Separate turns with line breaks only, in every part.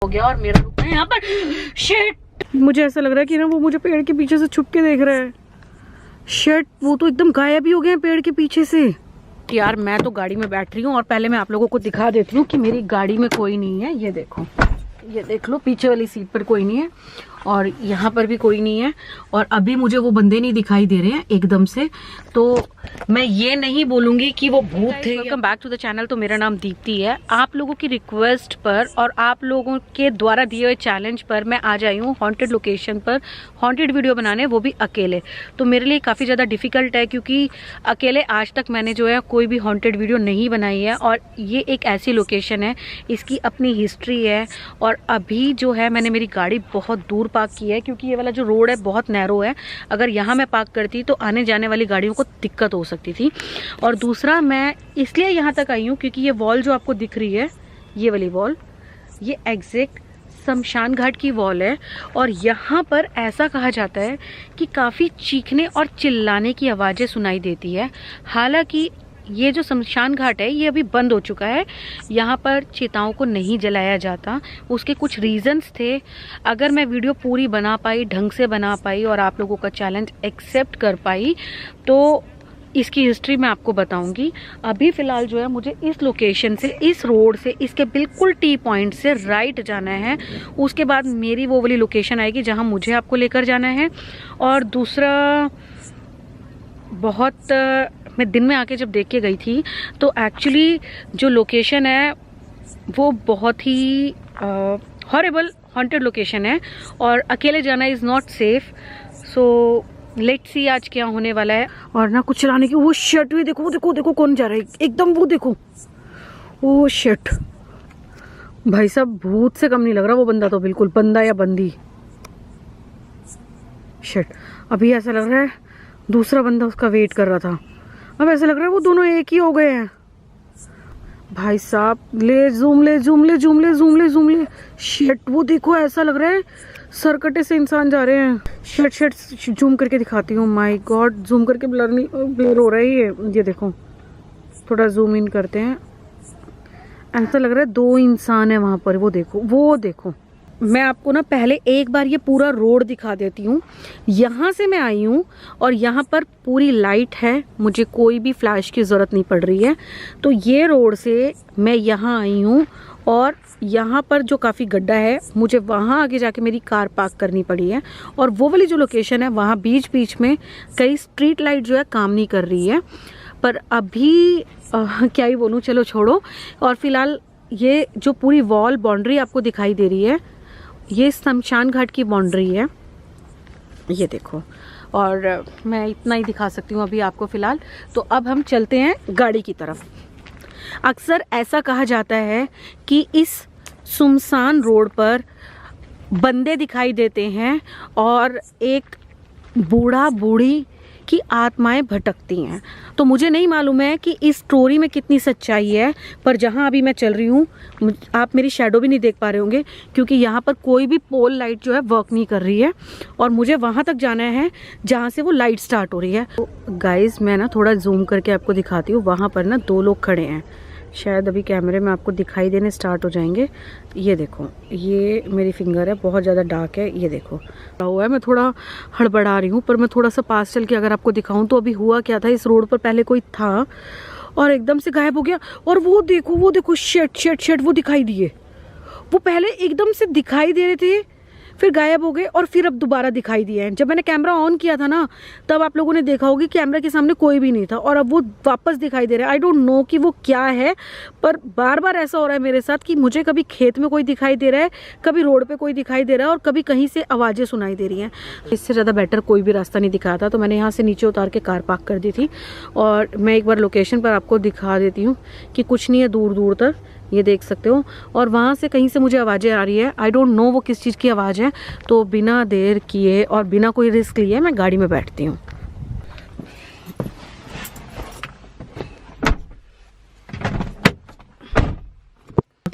हो गया और मेरा रुकना है यहाँ पर। शिट, मुझे ऐसा लग रहा है कि ना वो मुझे पेड़ के पीछे से छुप के देख रहा है। शिट, वो तो एकदम गायब ही हो गए पेड़ के पीछे से। यार मैं तो गाड़ी में बैठ रही हूँ और पहले मैं आप लोगों को दिखा देती हूँ कि मेरी गाड़ी में कोई नहीं है। ये देखो, ये देख लो, पीछे वाली सीट पर कोई नहीं है और यहाँ पर भी कोई नहीं है और अभी मुझे वो बंदे नहीं दिखाई दे रहे हैं एकदम से, तो मैं ये नहीं बोलूंगी कि वो भूत थे। Welcome back to the channel. तो मेरा नाम दीप्ति है। आप लोगों की रिक्वेस्ट पर और आप लोगों के द्वारा दिए हुए चैलेंज पर मैं आज आई हूँ हॉन्टेड लोकेशन पर हॉन्टेड वीडियो बनाने, वो भी अकेले। तो मेरे लिए काफ़ी ज़्यादा डिफिकल्ट है क्योंकि अकेले आज तक मैंने जो है कोई भी हॉन्टेड वीडियो नहीं बनाई है और ये एक ऐसी लोकेशन है, इसकी अपनी हिस्ट्री है। और अभी जो है मैंने मेरी गाड़ी बहुत दूर पार्क की है क्योंकि ये वाला जो रोड है बहुत नैरो है। अगर यहाँ मैं पार्क करती तो आने जाने वाली गाड़ियों को दिक्कत हो सकती थी। और दूसरा, मैं इसलिए यहाँ तक आई हूँ क्योंकि ये वॉल जो आपको दिख रही है, ये वाली वॉल, ये एग्जैक्ट शमशान घाट की वॉल है। और यहाँ पर ऐसा कहा जाता है कि काफ़ी चीखने और चिल्लाने की आवाज़ें सुनाई देती है। हालांकि ये जो शमशान घाट है ये अभी बंद हो चुका है, यहाँ पर चिताओं को नहीं जलाया जाता। उसके कुछ रीजंस थे। अगर मैं वीडियो पूरी बना पाई, ढंग से बना पाई और आप लोगों का चैलेंज एक्सेप्ट कर पाई तो इसकी हिस्ट्री मैं आपको बताऊंगी। अभी फ़िलहाल जो है मुझे इस लोकेशन से, इस रोड से, इसके बिल्कुल टी पॉइंट से राइट जाना है। उसके बाद मेरी वो वाली लोकेशन आएगी जहाँ मुझे आपको लेकर जाना है। और दूसरा, बहुत मैं दिन में आके जब देख के गई थी तो एक्चुअली जो लोकेशन है वो बहुत ही हॉरिबल हॉन्टेड लोकेशन है और अकेले जाना is not safe. So let's see आज क्या होने वाला है। और ना कुछ चलाने की, वो शर्ट भी देखो, देखो देखो कौन जा रहा है एकदम, वो देखो, वो शर्ट। भाई साहब भूत से कम नहीं लग रहा वो बंदा, तो बिल्कुल बंदा या बंदी। शर्ट, अभी ऐसा लग रहा है दूसरा बंदा उसका वेट कर रहा था, अब ऐसा लग रहा है वो दोनों एक ही हो गए हैं। भाई साहब ले जूम ले जूम ले जूम ले जूम ले जूम ले। शिट, वो देखो ऐसा लग रहा है सरकटे से इंसान जा रहे हैं। शिट शिट, जूम करके दिखाती हूँ। माय गॉड, जूम करके ब्लर हो रहा है ये देखो, थोड़ा जूम इन करते हैं। ऐसा लग रहा है दो इंसान है वहां पर, वो देखो, वो देखो। मैं आपको ना पहले एक बार ये पूरा रोड दिखा देती हूँ। यहाँ से मैं आई हूँ और यहाँ पर पूरी लाइट है, मुझे कोई भी फ्लैश की ज़रूरत नहीं पड़ रही है। तो ये रोड से मैं यहाँ आई हूँ और यहाँ पर जो काफ़ी गड्ढा है, मुझे वहाँ आगे जाके मेरी कार पार्क करनी पड़ी है। और वो वाली जो लोकेशन है वहाँ बीच बीच में कई स्ट्रीट लाइट जो है काम नहीं कर रही है। पर अभी क्या ही बोलूँ, चलो छोड़ो। और फिलहाल ये जो पूरी वॉल बाउंड्री आपको दिखाई दे रही है, ये शमशान घाट की बाउंड्री है, ये देखो। और मैं इतना ही दिखा सकती हूँ अभी आपको फ़िलहाल। तो अब हम चलते हैं गाड़ी की तरफ। अक्सर ऐसा कहा जाता है कि इस सुनसान रोड पर बंदे दिखाई देते हैं और एक बूढ़ा बूढ़ी की आत्माएं भटकती हैं। तो मुझे नहीं मालूम है कि इस स्टोरी में कितनी सच्चाई है, पर जहाँ अभी मैं चल रही हूँ आप मेरी शैडो भी नहीं देख पा रहे होंगे क्योंकि यहाँ पर कोई भी पोल लाइट जो है वर्क नहीं कर रही है और मुझे वहाँ तक जाना है जहाँ से वो लाइट स्टार्ट हो रही है। तो गाइस मैं ना थोड़ा जूम करके आपको दिखाती हूँ। वहाँ पर ना दो लोग खड़े हैं, शायद अभी कैमरे में आपको दिखाई देने स्टार्ट हो जाएंगे। ये देखो, ये मेरी फिंगर है, बहुत ज़्यादा डार्क है, ये देखो हुआ है। मैं थोड़ा हड़बड़ा रही हूँ पर मैं थोड़ा सा पास चल के अगर आपको दिखाऊं तो अभी हुआ क्या था, इस रोड पर पहले कोई था और एकदम से गायब हो गया। और वो देखो, वो देखो, शेट शेट शेट, वो दिखाई दिए। वो पहले एकदम से दिखाई दे रहे थे, फिर गायब हो गए और फिर अब दोबारा दिखाई दिए हैं। जब मैंने कैमरा ऑन किया था ना तब आप लोगों ने देखा होगी कैमरा के सामने कोई भी नहीं था और अब वो वापस दिखाई दे रहा है। आई डोंट नो कि वो क्या है, पर बार बार ऐसा हो रहा है मेरे साथ कि मुझे कभी खेत में कोई दिखाई दे रहा है, कभी रोड पे कोई दिखाई दे रहा है और कभी कहीं से आवाज़ें सुनाई दे रही हैं। इससे ज़्यादा बेटर कोई भी रास्ता नहीं दिखा था तो मैंने यहाँ से नीचे उतार के कार पार्क कर दी थी। और मैं एक बार लोकेशन पर आपको दिखा देती हूँ कि कुछ नहीं है दूर दूर तक, ये देख सकते हो। और वहाँ से कहीं से मुझे आवाज़ें आ रही है, आई डोंट नो वो किस चीज़ की आवाज़ है। तो बिना देर किए और बिना कोई रिस्क लिए मैं गाड़ी में बैठती हूँ।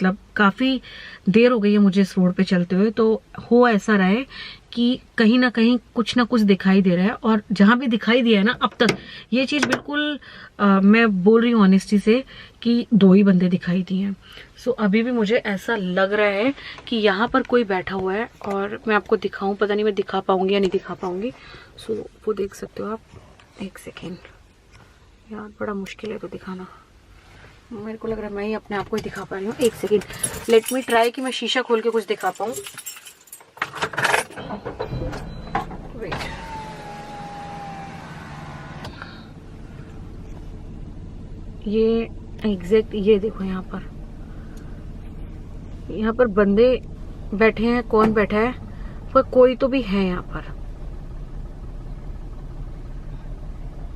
मतलब काफ़ी देर हो गई है मुझे इस रोड पे चलते हुए, तो हो ऐसा रहा है कि कहीं ना कहीं कुछ ना कुछ दिखाई दे रहा है, और जहां भी दिखाई दिया है ना अब तक, ये चीज़ बिल्कुल मैं बोल रही हूँ ऑनेस्टी से कि 2 ही बंदे दिखाई दिए हैं। सो अभी भी मुझे ऐसा लग रहा है कि यहाँ पर कोई बैठा हुआ है, और मैं आपको दिखाऊं, पता नहीं मैं दिखा पाऊंगी या नहीं दिखा पाऊंगी। सो वो देख सकते हो आप, 1 सेकेंड यार, बड़ा मुश्किल है तो दिखाना, मेरे को लग रहा है मैं ही अपने आप को ही दिखा पा रही हूँ। 1 सेकेंड, लेट मी ट्राई कि मैं शीशा खोल के कुछ दिखा पाऊँ। वेट, ये एग्जैक्ट ये देखो, यहाँ पर बंदे बैठे हैं, कौन बैठा है, पर कोई तो भी है यहाँ पर।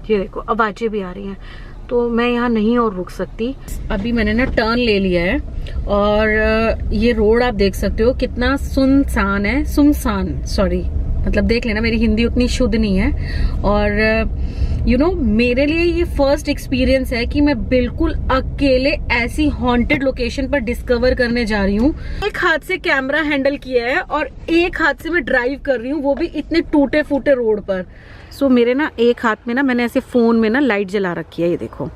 ये देखो आवाजें भी आ रही हैं, तो मैं यहाँ नहीं और रुक सकती। अभी मैंने ना टर्न ले लिया है, और ये रोड आप देख सकते हो कितना सुनसान है, सुनसान, सॉरी, मतलब देख लेना मेरी हिंदी उतनी शुद्ध नहीं है। और यू नो मेरे लिए ये फर्स्ट एक्सपीरियंस है कि मैं बिल्कुल अकेले ऐसी हॉन्टेड लोकेशन पर डिस्कवर करने जा रही हूँ। एक हाथ से कैमरा हैंडल किया है और एक हाथ से मैं ड्राइव कर रही हूँ, वो भी इतने टूटे फूटे रोड पर। सो मेरे ना एक हाथ में ना मैंने ऐसे फोन में ना लाइट जला रखी है, ये देखो,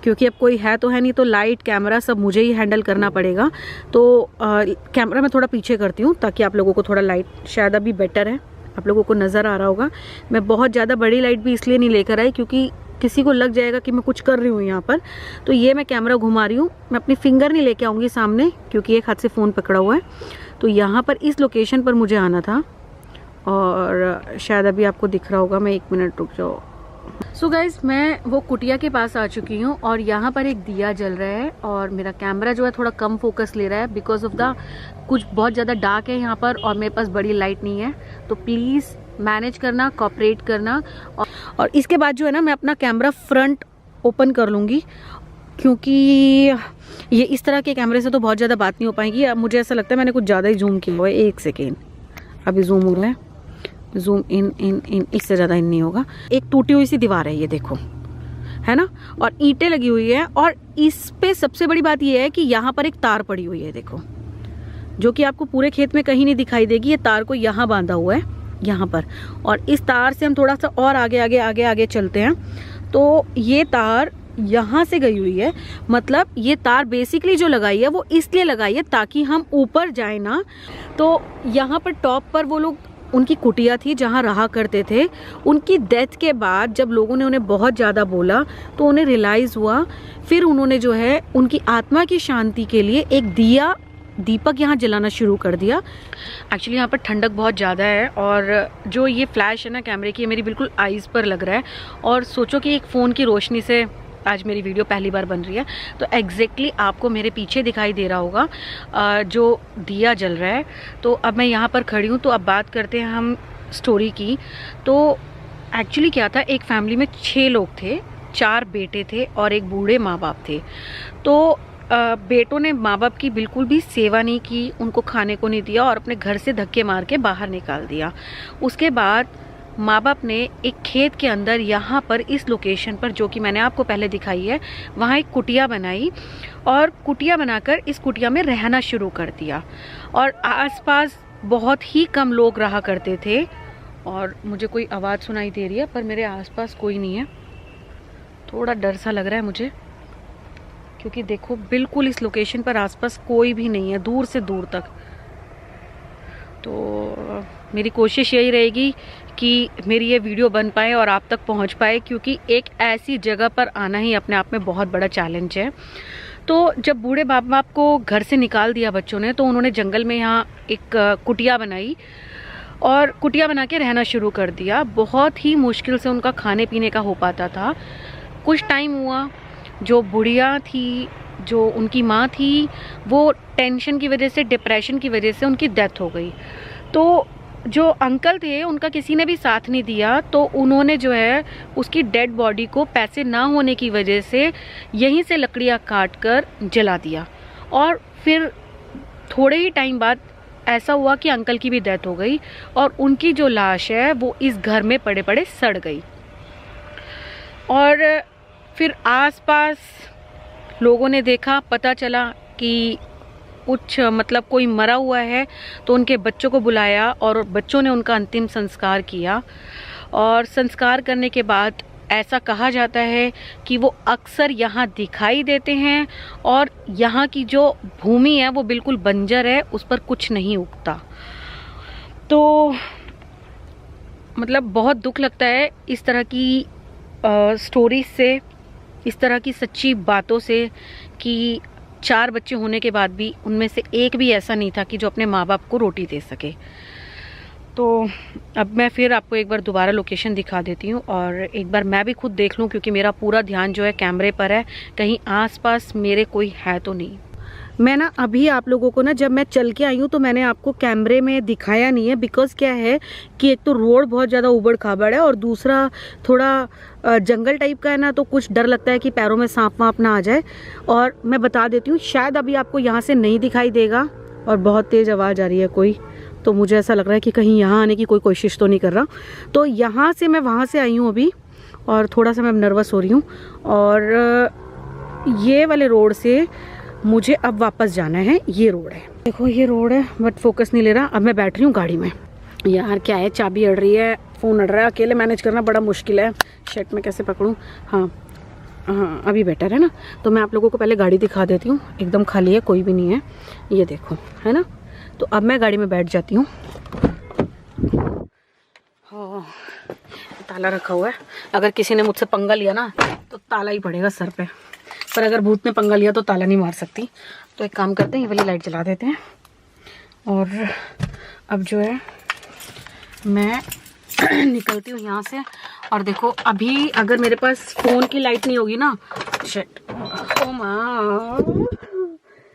क्योंकि अब कोई है तो है नहीं, तो लाइट कैमरा सब मुझे ही हैंडल करना पड़ेगा। तो कैमरा मैं थोड़ा पीछे करती हूँ ताकि आप लोगों को थोड़ा लाइट शायद अभी बेटर है, आप लोगों को नज़र आ रहा होगा। मैं बहुत ज़्यादा बड़ी लाइट भी इसलिए नहीं लेकर आई क्योंकि किसी को लग जाएगा कि मैं कुछ कर रही हूँ यहाँ पर। तो ये मैं कैमरा घुमा रही हूँ, मैं अपनी फिंगर नहीं लेके आऊँगी सामने क्योंकि एक हाथ से फ़ोन पकड़ा हुआ है। तो यहाँ पर इस लोकेशन पर मुझे आना था, और शायद अभी आपको दिख रहा होगा, मैं 1 मिनट रुक जाओ। सो गाइज, मैं वो कुटिया के पास आ चुकी हूँ, और यहाँ पर एक दिया जल रहा है, और मेरा कैमरा जो है थोड़ा कम फोकस ले रहा है बिकॉज ऑफ द कुछ बहुत ज़्यादा डार्क है यहाँ पर, और मेरे पास बड़ी लाइट नहीं है। तो प्लीज़ मैनेज करना, कोऑपरेट करना। और इसके बाद जो है ना मैं अपना कैमरा फ्रंट ओपन कर लूँगी, क्योंकि ये इस तरह के कैमरे से तो बहुत ज़्यादा बात नहीं हो पाएगी। अब मुझे ऐसा लगता है मैंने कुछ ज़्यादा ही जूम किया हुआ है। 1 सेकेंड, अभी जूम हो रहा है, जूम इन इन इन, इससे ज़्यादा इन नहीं होगा। एक टूटी हुई सी दीवार है ये देखो, है ना, और ईंटें लगी हुई है, और इस पे सबसे बड़ी बात ये है कि यहाँ पर एक तार पड़ी हुई है देखो, जो कि आपको पूरे खेत में कहीं नहीं दिखाई देगी। ये तार को यहाँ बांधा हुआ है, यहाँ पर, और इस तार से हम थोड़ा सा और आगे आगे आगे आगे चलते हैं तो ये तार यहाँ से गई हुई है। मतलब ये तार बेसिकली जो लगाई है वो इसलिए लगाई है ताकि हम ऊपर जाए ना। तो यहाँ पर टॉप पर वो लोग, उनकी कुटिया थी जहाँ रहा करते थे। उनकी डेथ के बाद जब लोगों ने उन्हें बहुत ज़्यादा बोला तो उन्हें रियलाइज़ हुआ, फिर उन्होंने जो है उनकी आत्मा की शांति के लिए एक दीपक यहाँ जलाना शुरू कर दिया। एक्चुअली यहाँ पर ठंडक बहुत ज़्यादा है, और जो ये फ्लैश है ना कैमरे की, ये मेरी बिल्कुल आईज़ पर लग रहा है। और सोचो कि एक फ़ोन की रोशनी से आज मेरी वीडियो पहली बार बन रही है, तो एग्जैक्टली आपको मेरे पीछे दिखाई दे रहा होगा जो दिया जल रहा है। तो अब मैं यहाँ पर खड़ी हूँ, तो अब बात करते हैं हम स्टोरी की। तो एक्चुअली क्या था, एक फैमिली में 6 लोग थे, 4 बेटे थे और एक बूढ़े माँ बाप थे। तो बेटों ने माँ बाप की बिल्कुल भी सेवा नहीं की, उनको खाने को नहीं दिया और अपने घर से धक्के मार के बाहर निकाल दिया। उसके बाद माँ बाप ने एक खेत के अंदर यहाँ पर इस लोकेशन पर, जो कि मैंने आपको पहले दिखाई है, वहाँ एक कुटिया बनाई, और कुटिया बनाकर इस कुटिया में रहना शुरू कर दिया। और आसपास बहुत ही कम लोग रहा करते थे, और मुझे कोई आवाज़ सुनाई दे रही है पर मेरे आसपास कोई नहीं है। थोड़ा डर सा लग रहा है मुझे, क्योंकि देखो बिल्कुल इस लोकेशन पर आसपास कोई भी नहीं है, दूर से दूर तक। तो मेरी कोशिश यही रहेगी कि मेरी ये वीडियो बन पाए और आप तक पहुंच पाए, क्योंकि एक ऐसी जगह पर आना ही अपने आप में बहुत बड़ा चैलेंज है। तो जब बूढ़े बाप बाप को घर से निकाल दिया बच्चों ने, तो उन्होंने जंगल में यहाँ एक कुटिया बनाई और कुटिया बना के रहना शुरू कर दिया। बहुत ही मुश्किल से उनका खाने पीने का हो पाता था। कुछ टाइम हुआ, जो बुढ़िया थी, जो उनकी माँ थी, वो टेंशन की वजह से, डिप्रेशन की वजह से उनकी डेथ हो गई। तो जो अंकल थे उनका किसी ने भी साथ नहीं दिया, तो उन्होंने जो है उसकी डेड बॉडी को पैसे ना होने की वजह से यहीं से लकड़ियाँ काट कर जला दिया। और फिर थोड़े ही टाइम बाद ऐसा हुआ कि अंकल की भी डेथ हो गई, और उनकी जो लाश है वो इस घर में पड़े पड़े सड़ गई। और फिर आसपास लोगों ने देखा, पता चला कि कुछ मतलब कोई मरा हुआ है तो उनके बच्चों को बुलाया और बच्चों ने उनका अंतिम संस्कार किया। और संस्कार करने के बाद ऐसा कहा जाता है कि वो अक्सर यहाँ दिखाई देते हैं और यहाँ की जो भूमि है वो बिल्कुल बंजर है, उस पर कुछ नहीं उगता। तो मतलब बहुत दुख लगता है इस तरह की स्टोरीज से, इस तरह की सच्ची बातों से, कि 4 बच्चे होने के बाद भी उनमें से एक भी ऐसा नहीं था कि जो अपने माँ बाप को रोटी दे सके। तो अब मैं फिर आपको एक बार दोबारा लोकेशन दिखा देती हूँ और एक बार मैं भी खुद देख लूँ, क्योंकि मेरा पूरा ध्यान जो है कैमरे पर है, कहीं आसपास मेरे कोई है तो नहीं। मैं ना अभी आप लोगों को ना, जब मैं चल के आई हूँ तो मैंने आपको कैमरे में दिखाया नहीं है, बिकॉज क्या है कि एक तो रोड बहुत ज़्यादा उबड़ खाबड़ है और दूसरा थोड़ा जंगल टाइप का है ना, तो कुछ डर लगता है कि पैरों में सांप वाप ना आ जाए। और मैं बता देती हूँ, शायद अभी आपको यहाँ से नहीं दिखाई देगा और बहुत तेज़ आवाज़ आ रही है कोई, तो मुझे ऐसा लग रहा है कि कहीं यहाँ आने की कोई कोशिश तो नहीं कर रहा। तो यहाँ से मैं वहाँ से आई हूँ अभी और थोड़ा सा मैं नर्वस हो रही हूँ। और ये वाले रोड से मुझे अब वापस जाना है। ये रोड है, देखो ये रोड है, बट फोकस नहीं ले रहा। अब मैं बैठ रही हूँ गाड़ी में। यार क्या है, चाबी अड़ रही है, फ़ोन अड़ रहा है, अकेले मैनेज करना बड़ा मुश्किल है। शर्ट में कैसे पकड़ूँ? हाँ हाँ, अभी बेटर है ना। तो मैं आप लोगों को पहले गाड़ी दिखा देती हूँ, एकदम खाली है, कोई भी नहीं है, ये देखो, है ना। तो अब मैं गाड़ी में बैठ जाती हूँ। हाँ, ताला रखा हुआ है, अगर किसी ने मुझसे पंगा लिया ना तो ताला ही पड़ेगा सर पे, पर अगर भूत ने पंगा लिया तो ताला नहीं मार सकती। तो एक काम करते हैं, ये वाली लाइट जला देते हैं और अब जो है मैं निकलती हूँ यहाँ से। और देखो अभी अगर मेरे पास फ़ोन की लाइट नहीं होगी ना, शिट, ओ माँ,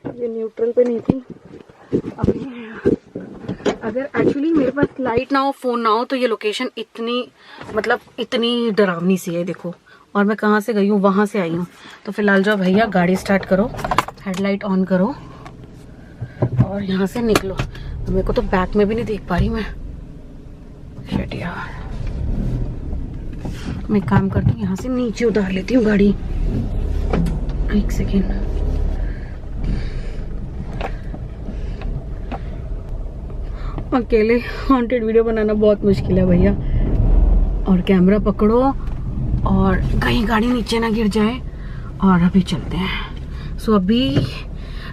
ये न्यूट्रल पे नहीं थी। अभी अगर एक्चुअली मेरे पास लाइट ना हो, फ़ोन ना हो, तो ये लोकेशन इतनी मतलब इतनी डरावनी सी है। देखो, और मैं कहाँ से गई हूँ, वहाँ से आई हूँ। तो फिलहाल जाओ भैया, गाड़ी स्टार्ट करो, हेडलाइट ऑन करो और यहाँ से निकलो। तो मेरे को तो बैक में भी नहीं देख पा रही मैं, शिट यार। मैं काम करती हूँ, यहाँ से नीचे उतार लेती हूँ गाड़ी, एक सेकेंड। अकेले हॉन्टेड वीडियो बनाना बहुत मुश्किल है भैया। और कैमरा पकड़ो और कहीं गाड़ी नीचे ना गिर जाए। और अभी चलते हैं। सो अभी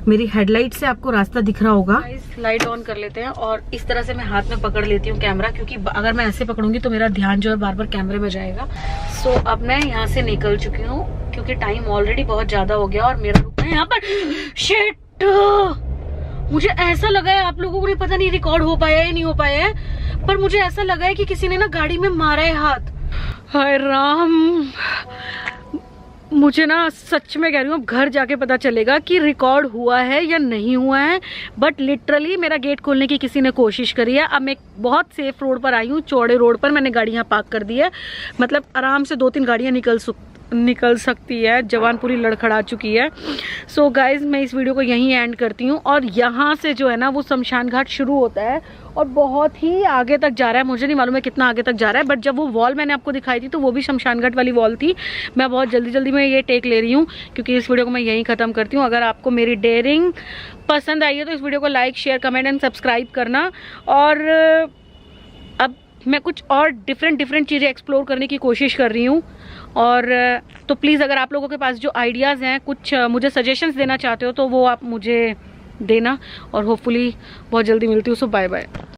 मेरी हेडलाइट से आपको रास्ता दिख रहा होगा। लाइट ऑन कर लेते हैं और इस तरह से मैं हाथ में पकड़ लेती हूँ कैमरा, क्योंकि अगर मैं ऐसे पकड़ूंगी तो मेरा ध्यान जो है बार बार कैमरे में जाएगा। सो अब मैं यहाँ से निकल चुकी हूँ, क्योंकि टाइम ऑलरेडी बहुत ज्यादा हो गया और मेरा रुकना है यहाँ पर। शिट, मुझे ऐसा लगा है, आप लोगों को नहीं पता नहीं रिकॉर्ड हो पाया है नहीं हो पाया है, पर मुझे ऐसा लगा है कि किसी ने ना गाड़ी में मारा है हाथ। हाय राम, मुझे ना सच में कह रही हूँ, अब घर जाके पता चलेगा कि रिकॉर्ड हुआ है या नहीं हुआ है। बट लिटरली मेरा गेट खोलने की किसी ने कोशिश करी है। अब मैं बहुत सेफ रोड पर आई हूँ, चौड़े रोड पर मैंने गाड़ी यहाँ पार्क कर दी है, मतलब आराम से 2-3 गाड़ियाँ निकल सकती है। जवानपुरी लड़खड़ा चुकी है। सो गाइज, मैं इस वीडियो को यहीं एंड करती हूँ। और यहाँ से जो है ना वो शमशान घाट शुरू होता है और बहुत ही आगे तक जा रहा है। मुझे नहीं मालूम है कितना आगे तक जा रहा है, बट जब वो वॉल मैंने आपको दिखाई थी तो वो भी शमशान घाट वाली वॉल थी। मैं बहुत जल्दी में ये टेक ले रही हूँ, क्योंकि इस वीडियो को मैं यहीं ख़त्म करती हूँ। अगर आपको मेरी डेयरिंग पसंद आई है तो इस वीडियो को like, share, comment and subscribe करना। और अब मैं कुछ और डिफरेंट चीज़ें एक्सप्लोर करने की कोशिश कर रही हूँ। और तो प्लीज़, अगर आप लोगों के पास जो आइडियाज़ हैं, कुछ मुझे सजेशंस देना चाहते हो, तो वो आप मुझे देना। और होपफुली बहुत जल्दी मिलती हूँ। सो बाय बाय।